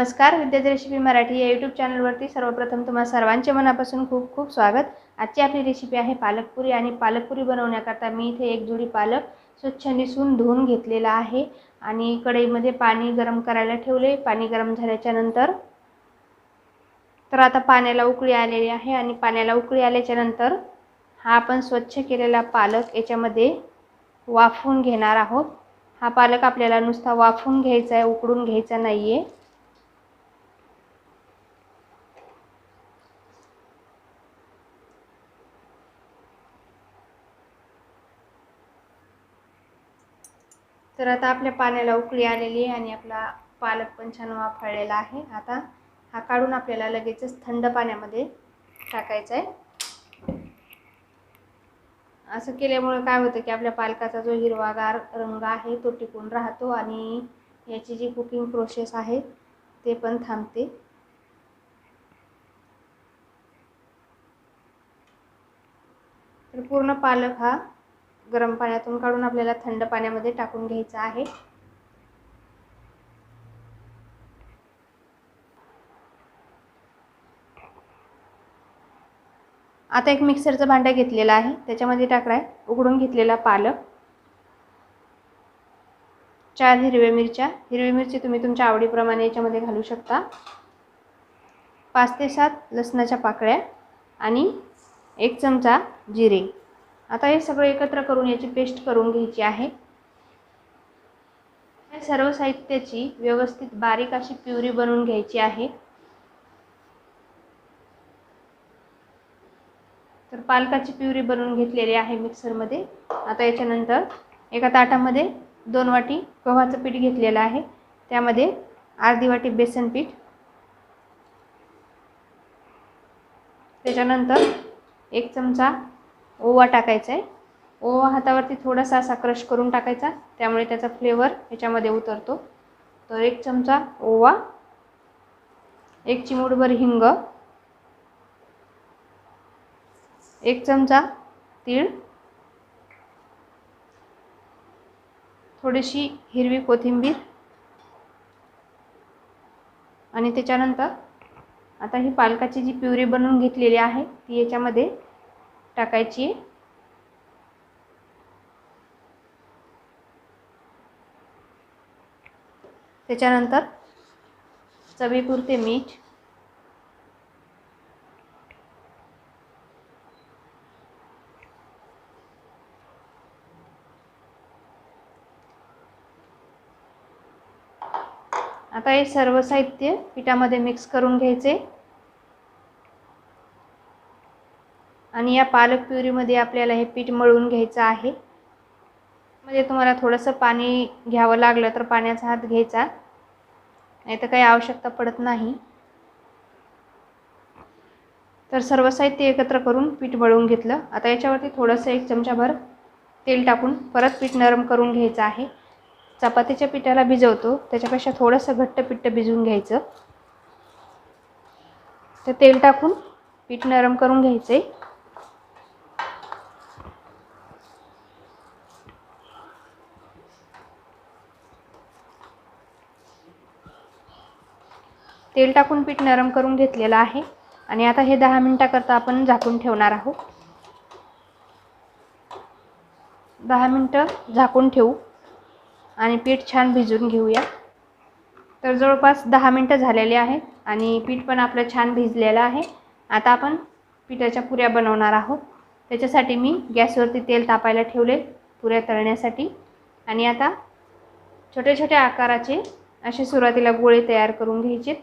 नमस्कार, विद्याची रेसिपी मराठी या यूट्यूब चॅनलवरती सर्वप्रथम तुम्हा सर्वांचे मनापासून खूप खूप स्वागत। आजची आपली रेसिपी आहे पालकपुरी आणि पालकपुरी बनवण्याकरता मी इथे एक जुडी पालक स्वच्छ निसून धुवून घेतलेला आहे आणि कढईमध्ये पाणी गरम करायला ठेवले। पाणी गरम झाल्याच्या नंतर आता पाण्याला उकळी आलेली आहे आणि पाण्याला उकळी आल्याच्या नंतर हा आपण स्वच्छ केलेला पालक याच्यामध्ये वाफवून घेणार आहोत। हा पालक आपल्याला नुसता वाफवून घ्यायचा आहे, उकडून घ्यायचा नाहीये। तर आता आपल्या पाण्याला उकळी आलेली आहे आणि आपला पालक पण छान वाफळलेला आहे। आता हा काढून आपल्याला लगेचच थंड पाण्यामध्ये टाकायचा आहे। असं केल्यामुळे काय होतं की आपल्या पालकाचा जो हिरवागार रंग आहे तो टिकून राहतो आणि याची जी कुकिंग प्रोसेस आहे ते पण थांबते। तर पूर्ण पालक हा गरम पाण्यातून काढून आपल्याला थंड पाण्यामध्ये टाकून घ्यायचा आहे। आता एक मिक्सरचं भांडं घेतलेलं आहे, त्याच्यामध्ये टाकलाय उकडून घेतलेला पालक, 4 हिरव्या मिरच्या, हिरवी मिरची तुम्ही तुमच्या आवडीप्रमाणे याच्यामध्ये घालू शकता, 5 ते 7 लसणाच्या पाकळ्या आणि 1 चमचा जिरे। आता हे सगळं एकत्र करून याची पेस्ट करून घ्यायची आहे। या सर्व साहित्याची व्यवस्थित बारीक अशी प्युरी बनवून घ्यायची आहे। तर पालकाची प्युरी बनवून घेतलेली आहे मिक्सरमध्ये। आता याच्यानंतर एका ताटामध्ये 2 वाटी गव्हाचं पीठ घेतलेलं आहे, त्यामध्ये अर्धी वाटी बेसन पीठ, त्याच्यानंतर 1 चमचा ओवा टाकायचा आहे। ओवा हातावरती थोडासा असा क्रश करून टाकायचा, त्यामुळे त्याचा फ्लेवर याच्यामध्ये उतरतो। तर 1 चमचा ओवा, 1 चिमूटभर हिंग, 1 चमचा तीळ, थोडीशी हिरवी कोथिंबीर आणि त्याच्यानंतर आता ही पालकाची जी प्युरी बनवून घेतलेली आहे ती याच्यामध्ये टाकायची आहे। त्याच्यानंतर चवीपुरते मीठ, आता हे सर्व साहित्य पिठामध्ये मिक्स करून घ्यायचे आणि या पालक प्युरीमध्ये आपल्याला हे पीठ मळून घ्यायचं आहे। म्हणजे तुम्हाला थोडंसं पाणी घ्यावं लागलं तर पाण्याचा हात घ्यायचा, नाही तर काही आवश्यकता पडत नाही। तर सर्व साहित्य एकत्र करून पीठ मळून घेतलं। आता याच्यावरती थोडंसं 1 चमचाभर तेल टाकून परत पीठ नरम करून घ्यायचं आहे। चपातीच्या पिठाला भिजवतो त्याच्यापेक्षा थोडंसं घट्ट पीठ भिजवून घ्यायचं। तर तेल टाकून पीठ नरम करून घ्यायचे। तेल टाकून पीठ नरम करून घेतलेलं आहे आणि आता हे 10 मिनिटाकरता आपण झाकून ठेवणार आहोत। 10 मिनिटं झाकून ठेवू आणि पीठ छान भिजवून घेऊया। तर जवळपास 10 मिनिटं झालेले आहेत आणि पीठ पण आपलं छान भिजलेलं आहे। आता आपण पिठाच्या पुऱ्या बनवणार आहोत। त्याच्यासाठी मी गॅसवरती तेल तापायला ठेवले पुऱ्या तळण्यासाठी आणि आता छोटे छोटे आकाराचे असे सुरुवातीला गोळे तयार करून घ्यायचे।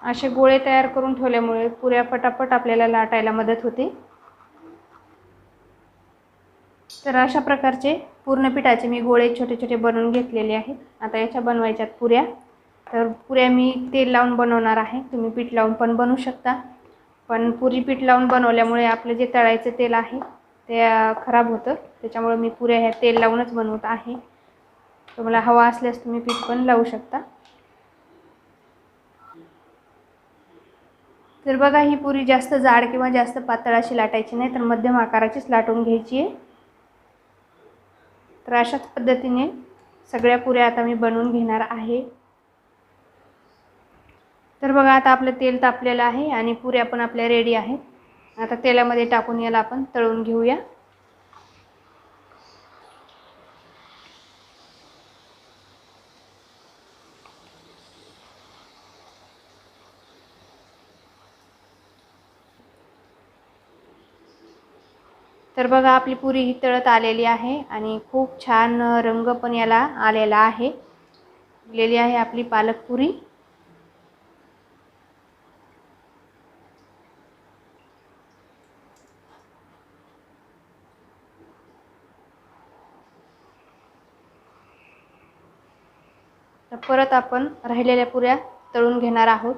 असे गोळे तयार करून ठेवल्यामुळे पुऱ्या पटापट आपल्याला लाटायला मदत होते। तर अशा प्रकारचे पूर्ण पिठाचे मी गोळे छोटे छोटे बनवून घेतलेले आहेत। आता याच्या बनवायच्यात पुऱ्या। तर पुऱ्या मी तेल लावून बनवणार आहे, तुम्ही पीठ लावून पण बनवू शकता, पण पुरी पीठ लावून बनवल्यामुळे आपलं जे तळायचं तेल आहे ते खराब होतं, त्याच्यामुळे मी पुऱ्या ह्या तेल लावूनच बनवत आहे। तुम्हाला हवा असल्यास तुम्ही पीठ पण लावू शकता। तर बघा, ही पुरी जास्त जाड किंवा जास्त पातळ अशी लाटायची नाही, तर मध्यम आकाराचीच लाटून घ्यायची आहे। तर अशाच पद्धतीने सगळ्या पुऱ्या आता मी बनवून घेणार आहे। तर बघा, आता आपलं तेल तापलेलं आहे आणि पुऱ्या पण आपल्या रेडी आहेत। आता तेलामध्ये टाकून याला आपण तळून घेऊया। तर बघा, आपली पुरी ही तळत आलेली आहे आणि खूप छान रंग पण याला आलेला आहे। लिहिलेली आहे आपली पालक पुरी। तर परत आपण राहिलेल्या पुऱ्या तळून घेणार आहोत।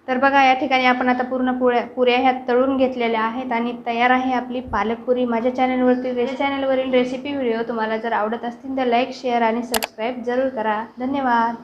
तर बघा, या ठिकाणी आपण आता पूर्ण पुऱ्या ह्या तळून घेतलेल्या आहेत आणि तयार आहे आपली पालकपुरी। माझ्या चॅनलवरील रेसिपी व्हिडिओ तुम्हाला जर आवडत असतील तर लाईक, शेअर आणि सबस्क्राईब जरूर करा। धन्यवाद।